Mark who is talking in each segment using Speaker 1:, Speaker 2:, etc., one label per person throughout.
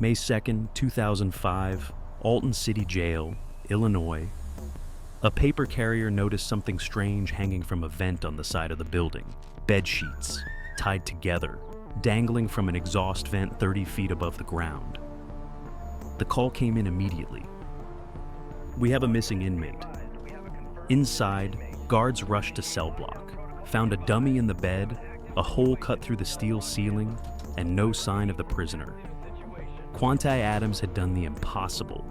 Speaker 1: May 2nd, 2005, Alton City Jail, Illinois. A paper carrier noticed something strange hanging from a vent on the side of the building. Bedsheets, tied together, dangling from an exhaust vent 30 feet above the ground. The call came in immediately. "We have a missing inmate." Inside, guards rushed to cell block, found a dummy in the bed, a hole cut through the steel ceiling, and no sign of the prisoner. Quanti Adams had done the impossible.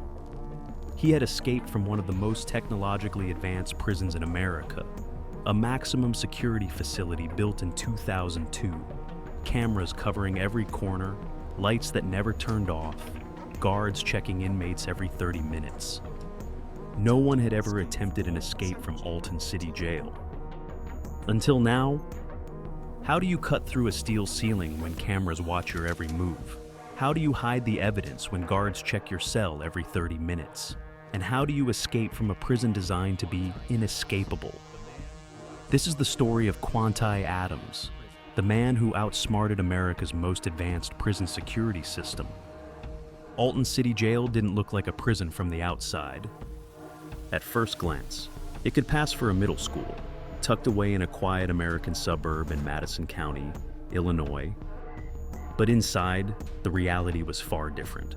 Speaker 1: He had escaped from one of the most technologically advanced prisons in America, a maximum security facility built in 2002. Cameras covering every corner, lights that never turned off, guards checking inmates every 30 minutes. No one had ever attempted an escape from Alton City Jail. Until now, how do you cut through a steel ceiling when cameras watch your every move? How do you hide the evidence when guards check your cell every 30 minutes? And how do you escape from a prison designed to be inescapable? This is the story of Quanti Adams, the man who outsmarted America's most advanced prison security system. Alton City Jail didn't look like a prison from the outside. At first glance, it could pass for a middle school, tucked away in a quiet American suburb in Madison County, Illinois. But inside, the reality was far different.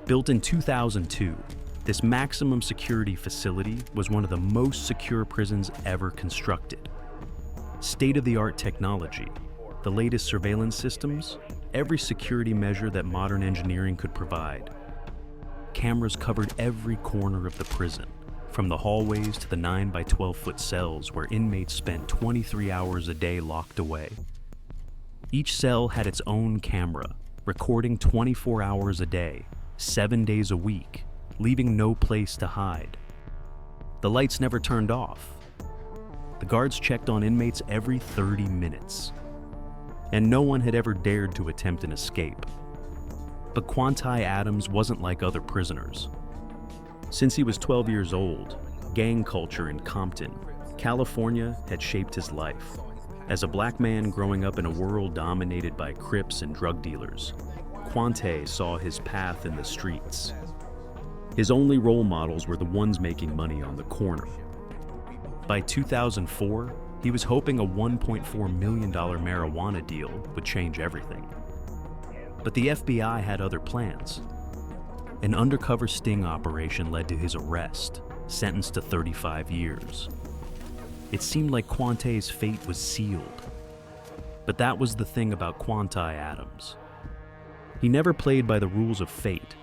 Speaker 1: Built in 2002, this maximum security facility was one of the most secure prisons ever constructed. State-of-the-art technology, the latest surveillance systems, every security measure that modern engineering could provide. Cameras covered every corner of the prison, from the hallways to the 9 by 12-foot cells where inmates spent 23 hours a day locked away. Each cell had its own camera, recording 24 hours a day, 7 days a week, leaving no place to hide. The lights never turned off. The guards checked on inmates every 30 minutes. And no one had ever dared to attempt an escape. But Quanti Adams wasn't like other prisoners. Since he was 12 years old, gang culture in Compton, California had shaped his life. As a black man growing up in a world dominated by Crips and drug dealers, Quanti saw his path in the streets. His only role models were the ones making money on the corner. By 2004, he was hoping a $1.4 million marijuana deal would change everything. But the FBI had other plans. An undercover sting operation led to his arrest, sentenced to 35 years. It seemed like Quanti's fate was sealed. But that was the thing about Quanti Adams. He never played by the rules of fate.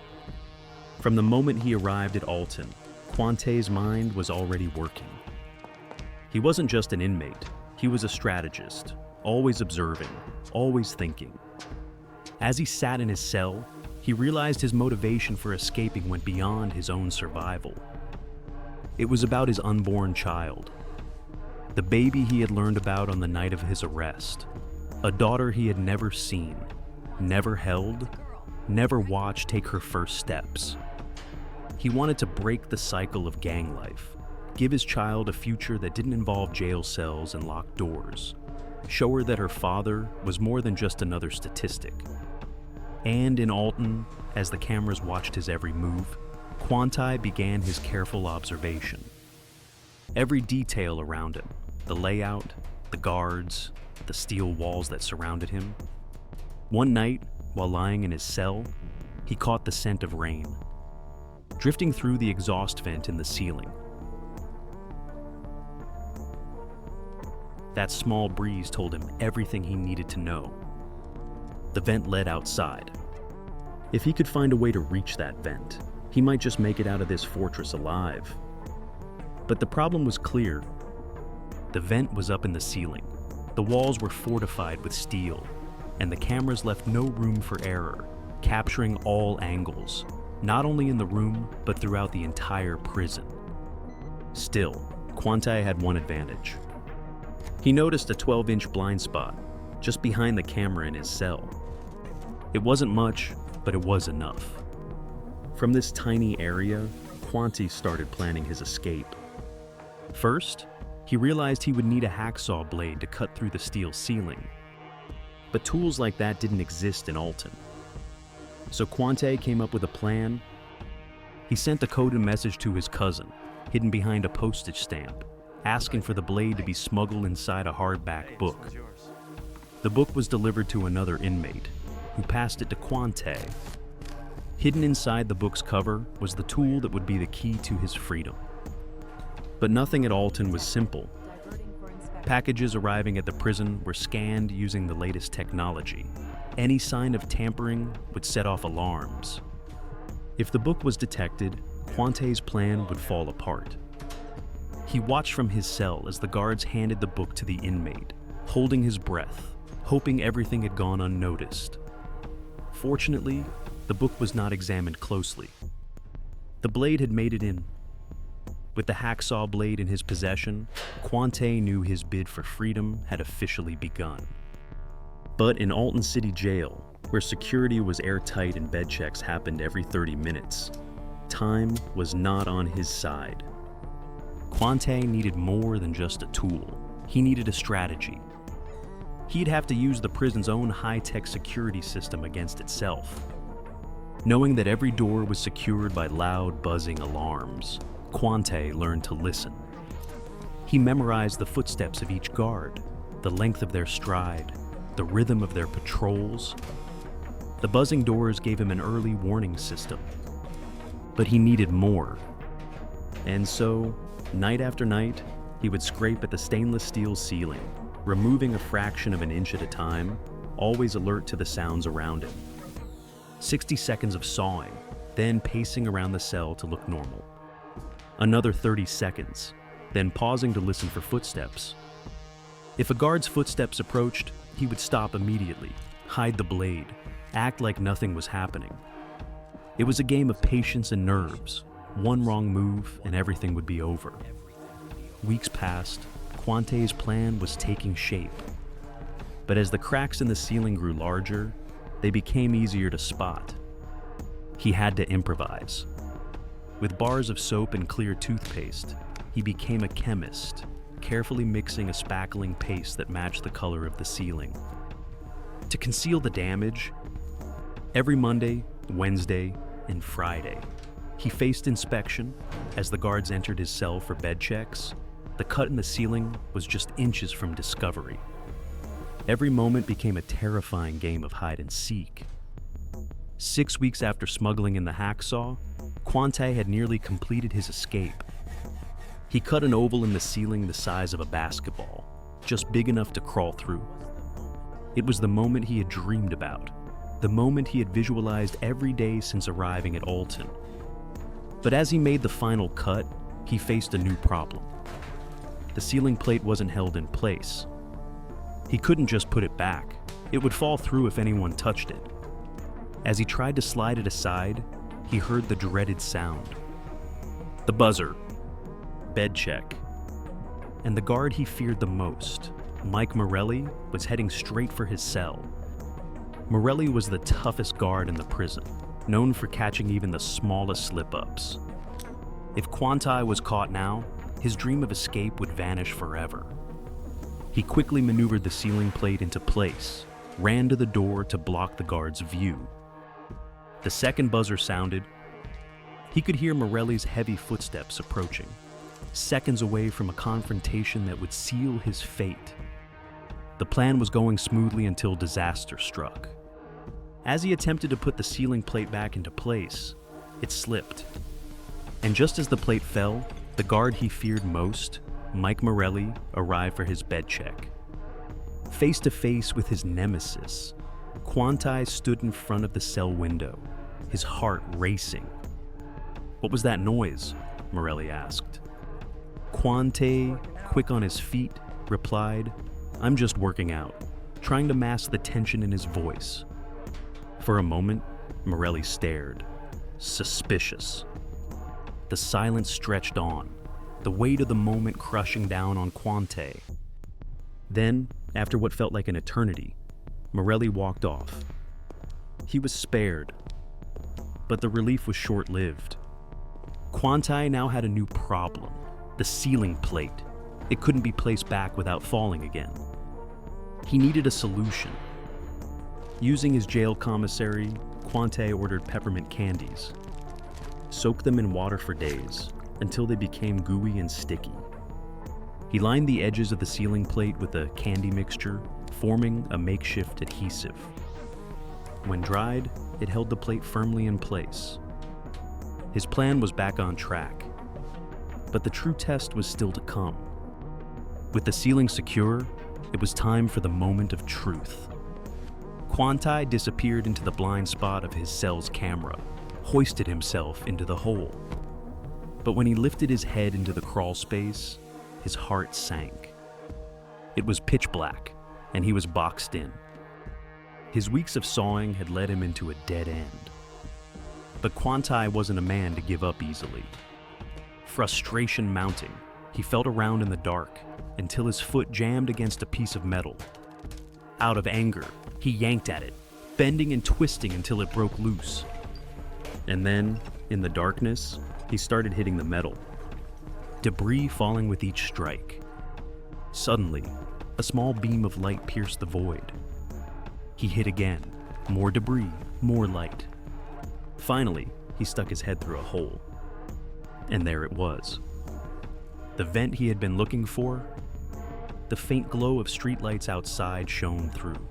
Speaker 1: From the moment he arrived at Alton, Quanti's mind was already working. He wasn't just an inmate, he was a strategist, always observing, always thinking. As he sat in his cell, he realized his motivation for escaping went beyond his own survival. It was about his unborn child, the baby he had learned about on the night of his arrest, a daughter he had never seen, never held, never watched take her first steps. He wanted to break the cycle of gang life, give his child a future that didn't involve jail cells and locked doors, show her that her father was more than just another statistic. And in Alton, as the cameras watched his every move, Quanti began his careful observation. Every detail around him, the layout, the guards, the steel walls that surrounded him. One night, while lying in his cell, he caught the scent of rain, drifting through the exhaust vent in the ceiling. That small breeze told him everything he needed to know. The vent led outside. If he could find a way to reach that vent, he might just make it out of this fortress alive. But the problem was clear. The vent was up in the ceiling. The walls were fortified with steel, and the cameras left no room for error, capturing all angles, not only in the room, but throughout the entire prison. Still, Quanti had one advantage. He noticed a 12-inch blind spot just behind the camera in his cell. It wasn't much, but it was enough. From this tiny area, Quanti started planning his escape. First, he realized he would need a hacksaw blade to cut through the steel ceiling. But tools like that didn't exist in Alton. So Quante came up with a plan. He sent a coded message to his cousin, hidden behind a postage stamp, asking for the blade to be smuggled inside a hardback book. The book was delivered to another inmate, who passed it to Quante. Hidden inside the book's cover was the tool that would be the key to his freedom. But nothing at Alton was simple. Packages arriving at the prison were scanned using the latest technology. Any sign of tampering would set off alarms. If the book was detected, Quante's plan would fall apart. He watched from his cell as the guards handed the book to the inmate, holding his breath, hoping everything had gone unnoticed. Fortunately, the book was not examined closely. The blade had made it in. With the hacksaw blade in his possession, Quante knew his bid for freedom had officially begun. But in Alton City Jail, where security was airtight and bed checks happened every 30 minutes, time was not on his side. Quante needed more than just a tool. He needed a strategy. He'd have to use the prison's own high-tech security system against itself. Knowing that every door was secured by loud, buzzing alarms, Quante learned to listen. He memorized the footsteps of each guard, the length of their stride, the rhythm of their patrols. The buzzing doors gave him an early warning system. But he needed more. And so, night after night, he would scrape at the stainless steel ceiling, removing a fraction of an inch at a time, always alert to the sounds around him. 60 seconds of sawing, then pacing around the cell to look normal. Another 30 seconds, then pausing to listen for footsteps. If a guard's footsteps approached, he would stop immediately, hide the blade, act like nothing was happening. It was a game of patience and nerves. One wrong move and everything would be over. Weeks passed. Quante's plan was taking shape. But as the cracks in the ceiling grew larger, they became easier to spot. He had to improvise. With bars of soap and clear toothpaste, he became a chemist, carefully mixing a spackling paste that matched the color of the ceiling. To conceal the damage, every Monday, Wednesday, and Friday, he faced inspection as the guards entered his cell for bed checks. The cut in the ceiling was just inches from discovery. Every moment became a terrifying game of hide and seek. 6 weeks after smuggling in the hacksaw, Quante had nearly completed his escape. He cut an oval in the ceiling the size of a basketball, just big enough to crawl through. It was the moment he had dreamed about, the moment he had visualized every day since arriving at Alton. But as he made the final cut, he faced a new problem. The ceiling plate wasn't held in place. He couldn't just put it back. It would fall through if anyone touched it. As he tried to slide it aside, he heard the dreaded sound. The buzzer. Bed check. And the guard he feared the most, Mike Morelli, was heading straight for his cell. Morelli was the toughest guard in the prison, known for catching even the smallest slip-ups. If Quante was caught now, his dream of escape would vanish forever. He quickly maneuvered the ceiling plate into place, ran to the door to block the guard's view. The second buzzer sounded. He could hear Morelli's heavy footsteps approaching, seconds away from a confrontation that would seal his fate. The plan was going smoothly until disaster struck. As he attempted to put the ceiling plate back into place, it slipped. And just as the plate fell, the guard he feared most, Mike Morelli, arrived for his bed check. Face to face with his nemesis, Quante stood in front of the cell window, his heart racing. "What was that noise?" Morelli asked. Quante, quick on his feet, replied, "I'm just working out, trying to mask the tension in his voice." For a moment, Morelli stared, suspicious. The silence stretched on, the weight of the moment crushing down on Quante. Then, after what felt like an eternity, Morelli walked off. He was spared, but the relief was short-lived. Quante now had a new problem, the ceiling plate. It couldn't be placed back without falling again. He needed a solution. Using his jail commissary, Quante ordered peppermint candies. Soaked them in water for days, until they became gooey and sticky. He lined the edges of the ceiling plate with a candy mixture, forming a makeshift adhesive. When dried, it held the plate firmly in place. His plan was back on track, but the true test was still to come. With the ceiling secure, it was time for the moment of truth. Quante disappeared into the blind spot of his cell's camera, hoisted himself into the hole. But when he lifted his head into the crawl space, his heart sank. It was pitch black, and he was boxed in. His weeks of sawing had led him into a dead end. But Quante wasn't a man to give up easily. Frustration mounting, he felt around in the dark until his foot jammed against a piece of metal. Out of anger, he yanked at it, bending and twisting until it broke loose. And then, in the darkness, he started hitting the metal, debris falling with each strike. Suddenly, a small beam of light pierced the void. He hit again, more debris, more light. Finally, he stuck his head through a hole. And there it was. The vent he had been looking for. The faint glow of streetlights outside shone through.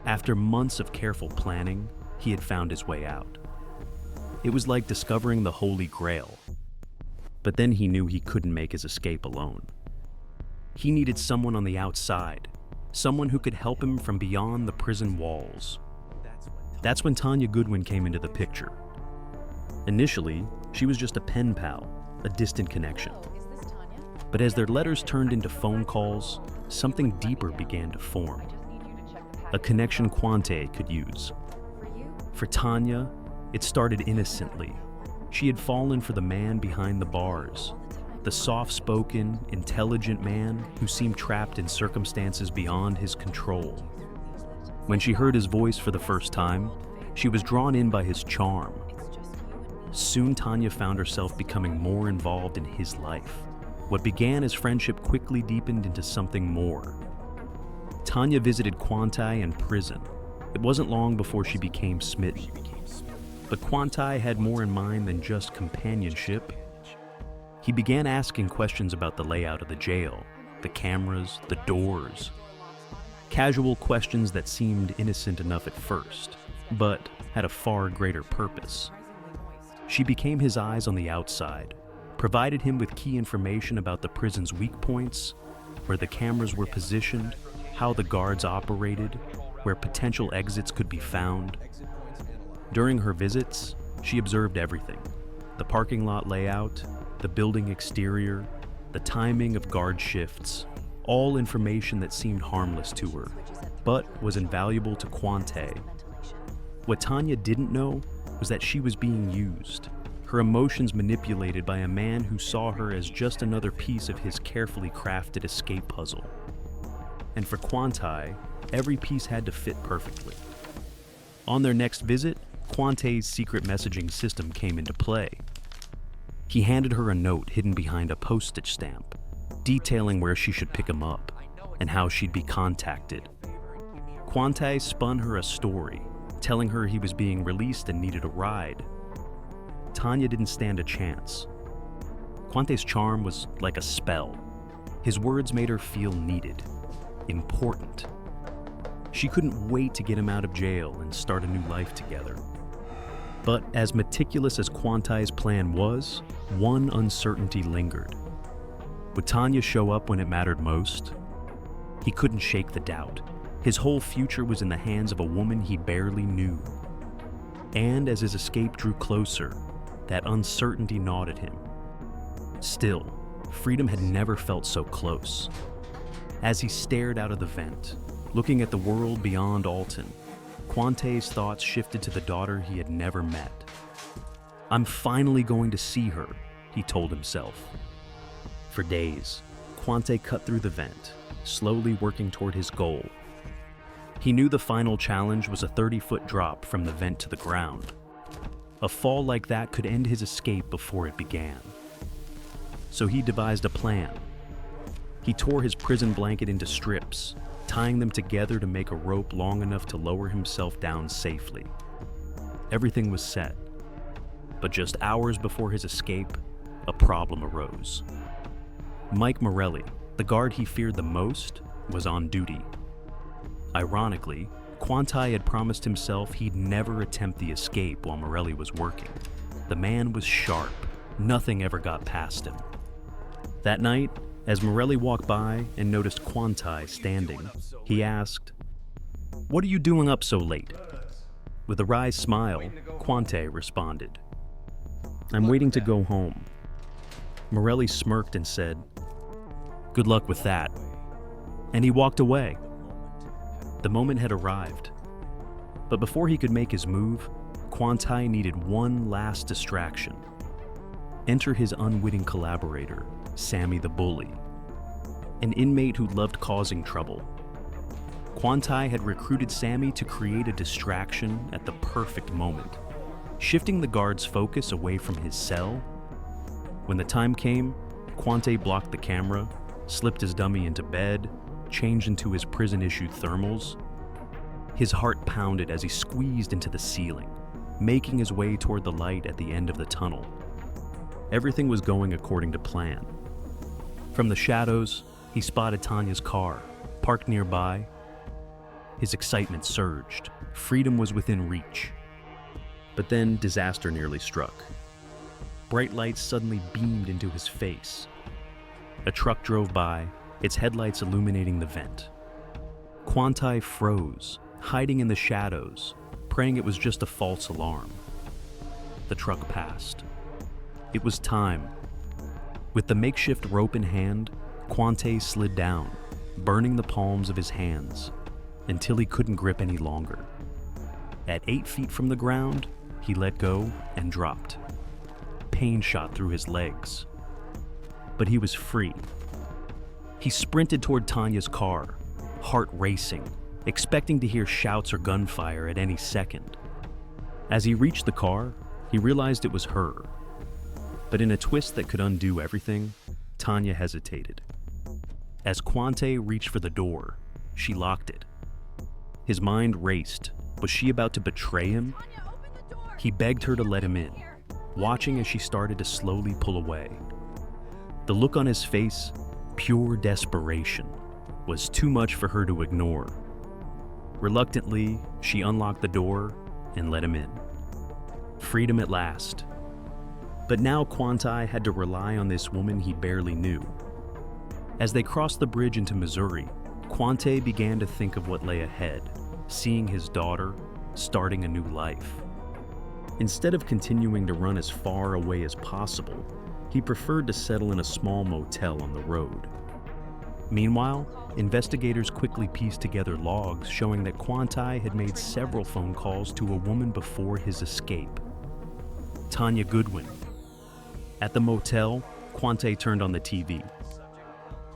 Speaker 1: After months of careful planning, he had found his way out. It was like discovering the Holy Grail. But then he knew he couldn't make his escape alone. He needed someone on the outside, someone who could help him from beyond the prison walls. That's when Tanya Goodwin came into the picture. Initially, she was just a pen pal, a distant connection. But as their letters turned into phone calls, something deeper began to form. A connection Quante could use. For Tanya, it started innocently. She had fallen for the man behind the bars, the soft-spoken, intelligent man who seemed trapped in circumstances beyond his control. When she heard his voice for the first time, she was drawn in by his charm. Soon Tanya found herself becoming more involved in his life. What began as friendship quickly deepened into something more. Tanya visited Quante in prison. It wasn't long before she became smitten. But Quante had more in mind than just companionship. He began asking questions about the layout of the jail, the cameras, the doors. Casual questions that seemed innocent enough at first, but had a far greater purpose. She became his eyes on the outside, provided him with key information about the prison's weak points, where the cameras were positioned, how the guards operated, where potential exits could be found. During her visits, she observed everything: the parking lot layout, the building exterior, the timing of guard shifts, all information that seemed harmless to her, but was invaluable to Quante. What Tanya didn't know was that she was being used, her emotions manipulated by a man who saw her as just another piece of his carefully crafted escape puzzle. And for Quante, every piece had to fit perfectly. On their next visit, Quante's secret messaging system came into play. He handed her a note hidden behind a postage stamp, detailing where she should pick him up and how she'd be contacted. Quante spun her a story, telling her he was being released and needed a ride. Tanya didn't stand a chance. Quante's charm was like a spell. His words made her feel needed, important. She couldn't wait to get him out of jail and start a new life together. But as meticulous as Quante's plan was, one uncertainty lingered. Would Tanya show up when it mattered most? He couldn't shake the doubt. His whole future was in the hands of a woman he barely knew. And as his escape drew closer, that uncertainty gnawed at him. Still, freedom had never felt so close. As he stared out of the vent, looking at the world beyond Alton, Quante's thoughts shifted to the daughter he had never met. "I'm finally going to see her," he told himself. For days, Quante cut through the vent, slowly working toward his goal. He knew the final challenge was a 30-foot drop from the vent to the ground. A fall like that could end his escape before it began. So he devised a plan. He tore his prison blanket into strips, tying them together to make a rope long enough to lower himself down safely. Everything was set. But just hours before his escape, a problem arose. Mike Morelli, the guard he feared the most, was on duty. Ironically, Quantai had promised himself he'd never attempt the escape while Morelli was working. The man was sharp. Nothing ever got past him. That night, as Morelli walked by and noticed Quantai standing, he asked, "What are you doing up so late?" With a wry smile, Quantai responded, "I'm waiting to go home." Morelli smirked and said, "Good luck with that." And he walked away. The moment had arrived. But before he could make his move, Quantai needed one last distraction. Enter his unwitting collaborator, Sammy the Bully, an inmate who loved causing trouble. Quantai had recruited Sammy to create a distraction at the perfect moment, shifting the guard's focus away from his cell. When the time came, Quantai blocked the camera, slipped his dummy into bed, changed into his prison-issued thermals. His heart pounded as he squeezed into the ceiling, making his way toward the light at the end of the tunnel. Everything was going according to plan. From the shadows, he spotted Tanya's car, parked nearby. His excitement surged. Freedom was within reach. But then disaster nearly struck. Bright lights suddenly beamed into his face. A truck drove by, its headlights illuminating the vent. Quantai froze, hiding in the shadows, praying it was just a false alarm. The truck passed. It was time. With the makeshift rope in hand, Quantai slid down, burning the palms of his hands, until he couldn't grip any longer. At 8 feet from the ground, he let go and dropped. Pain shot through his legs. But he was free. He sprinted toward Tanya's car, heart racing, expecting to hear shouts or gunfire at any second. As he reached the car, he realized it was her. But in a twist that could undo everything, Tanya hesitated. As Quantai reached for the door, she locked it. His mind raced. Was she about to betray him? He begged her to let him in, watching as she started to slowly pull away. The look on his face, pure desperation, was too much for her to ignore. Reluctantly, she unlocked the door and let him in. Freedom at last. But now Quantai had to rely on this woman he barely knew. As they crossed the bridge into Missouri, Quantai began to think of what lay ahead, seeing his daughter, starting a new life. Instead of continuing to run as far away as possible, he preferred to settle in a small motel on the road. Meanwhile, investigators quickly pieced together logs showing that Quantai had made several phone calls to a woman before his escape. Tanya Goodwin. At the motel, Quantai turned on the TV.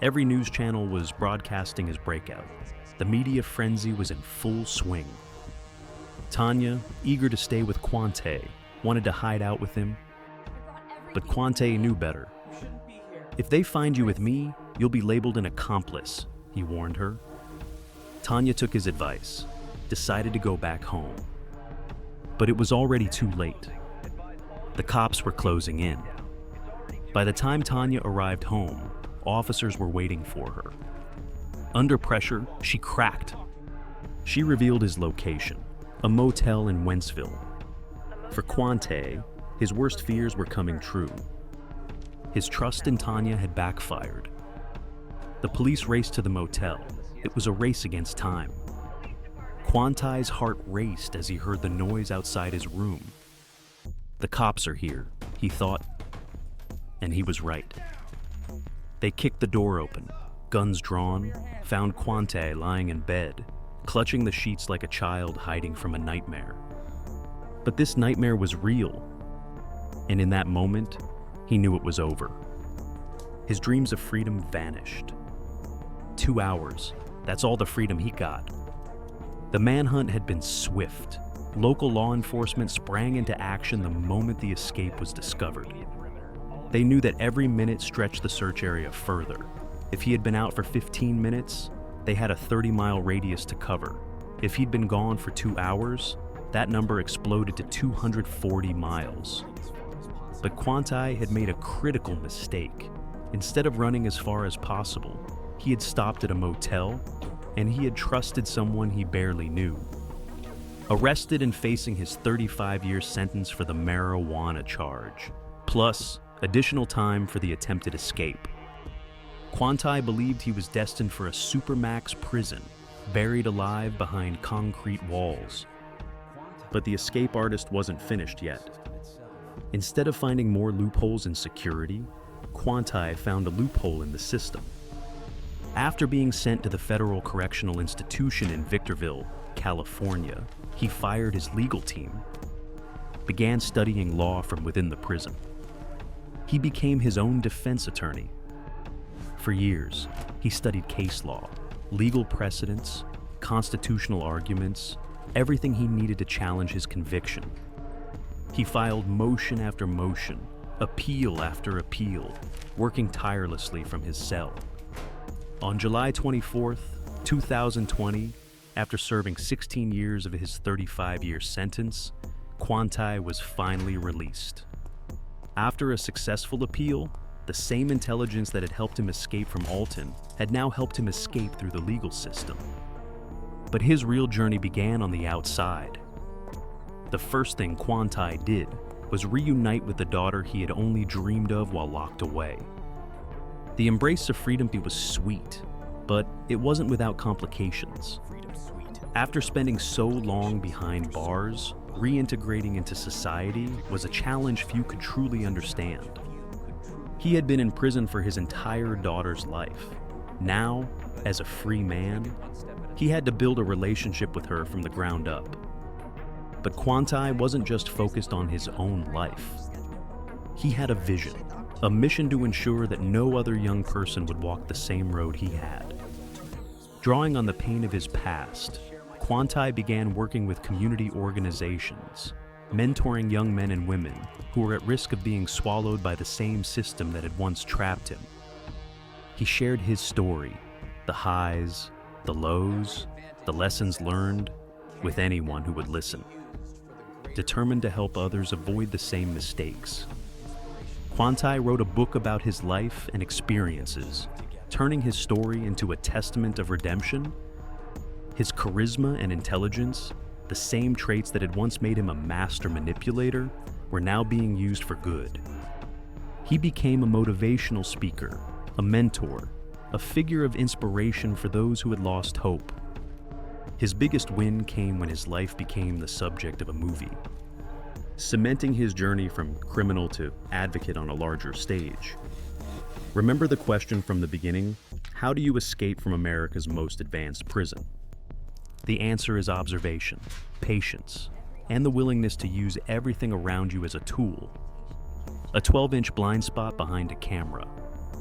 Speaker 1: Every news channel was broadcasting his breakout. The media frenzy was in full swing. Tanya, eager to stay with Quantai, wanted to hide out with him. But Quantai knew better. "If they find you with me, you'll be labeled an accomplice," he warned her. Tanya took his advice, decided to go back home. But it was already too late. The cops were closing in. By the time Tanya arrived home, officers were waiting for her. Under pressure, she cracked. She revealed his location, a motel in Wentzville. For Quantai, his worst fears were coming true. His trust in Tanya had backfired. The police raced to the motel. It was a race against time. Quantai's heart raced as he heard the noise outside his room. The cops are here, he thought. And he was right. They kicked the door open, guns drawn, found Quantai lying in bed, clutching the sheets like a child hiding from a nightmare. But this nightmare was real. And in that moment, he knew it was over. His dreams of freedom vanished. 2 hours, that's all the freedom he got. The manhunt had been swift. Local law enforcement sprang into action the moment the escape was discovered. They knew that every minute stretched the search area further. If he had been out for 15 minutes, they had a 30-mile radius to cover. If he'd been gone for 2 hours, that number exploded to 240 miles. But Quantai had made a critical mistake. Instead of running as far as possible, he had stopped at a motel, and he had trusted someone he barely knew. Arrested and facing his 35-year sentence for the marijuana charge, plus additional time for the attempted escape. Quantai believed he was destined for a supermax prison, buried alive behind concrete walls. But the escape artist wasn't finished yet. Instead of finding more loopholes in security, Quantai found a loophole in the system. After being sent to the Federal Correctional Institution in Victorville, California, he fired his legal team, began studying law from within the prison. He became his own defense attorney. For years, he studied case law, legal precedents, constitutional arguments, everything he needed to challenge his conviction. He filed motion after motion, appeal after appeal, working tirelessly from his cell. On July 24th, 2020, after serving 16 years of his 35-year sentence, Quantai was finally released. After a successful appeal, the same intelligence that had helped him escape from Alton had now helped him escape through the legal system. But his real journey began on the outside. The first thing Quantai did was reunite with the daughter he had only dreamed of while locked away. The embrace of freedom was sweet, but it wasn't without complications. After spending so long behind bars, reintegrating into society was a challenge few could truly understand. He had been in prison for his entire daughter's life. Now, as a free man, he had to build a relationship with her from the ground up. But Quantai wasn't just focused on his own life. He had a vision, a mission to ensure that no other young person would walk the same road he had. Drawing on the pain of his past, Quantai began working with community organizations, mentoring young men and women who were at risk of being swallowed by the same system that had once trapped him. He shared his story, the highs, the lows, the lessons learned, with anyone who would listen. Determined to help others avoid the same mistakes, Quantai wrote a book about his life and experiences, turning his story into a testament of redemption. His charisma and intelligence, the same traits that had once made him a master manipulator, were now being used for good. He became a motivational speaker, a mentor, a figure of inspiration for those who had lost hope. His biggest win came when his life became the subject of a movie, cementing his journey from criminal to advocate on a larger stage. Remember the question from the beginning? How do you escape from America's most advanced prison? The answer is observation, patience, and the willingness to use everything around you as a tool. A 12-inch blind spot behind a camera,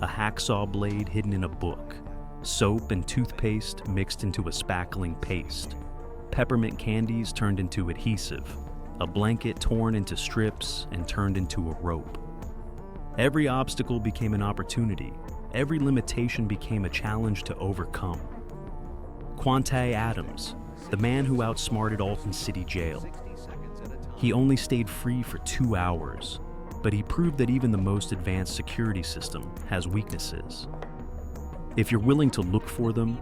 Speaker 1: a hacksaw blade hidden in a book, soap and toothpaste mixed into a spackling paste, peppermint candies turned into adhesive, a blanket torn into strips and turned into a rope. Every obstacle became an opportunity. Every limitation became a challenge to overcome. Quantai Adams, the man who outsmarted Alton City Jail. He only stayed free for 2 hours, but he proved that even the most advanced security system has weaknesses. If you're willing to look for them,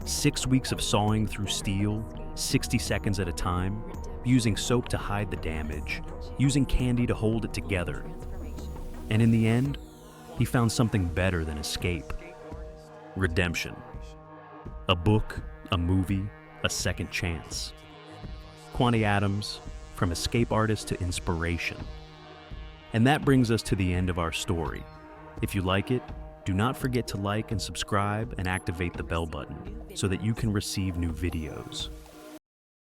Speaker 1: 6 weeks of sawing through steel, 60 seconds at a time, using soap to hide the damage, using candy to hold it together. And in the end, he found something better than escape. Redemption. A book, a movie, a second chance. Quantai Adams, from escape artist to inspiration. And that brings us to the end of our story. If you like it, do not forget to like and subscribe and activate the bell button so that you can receive new videos.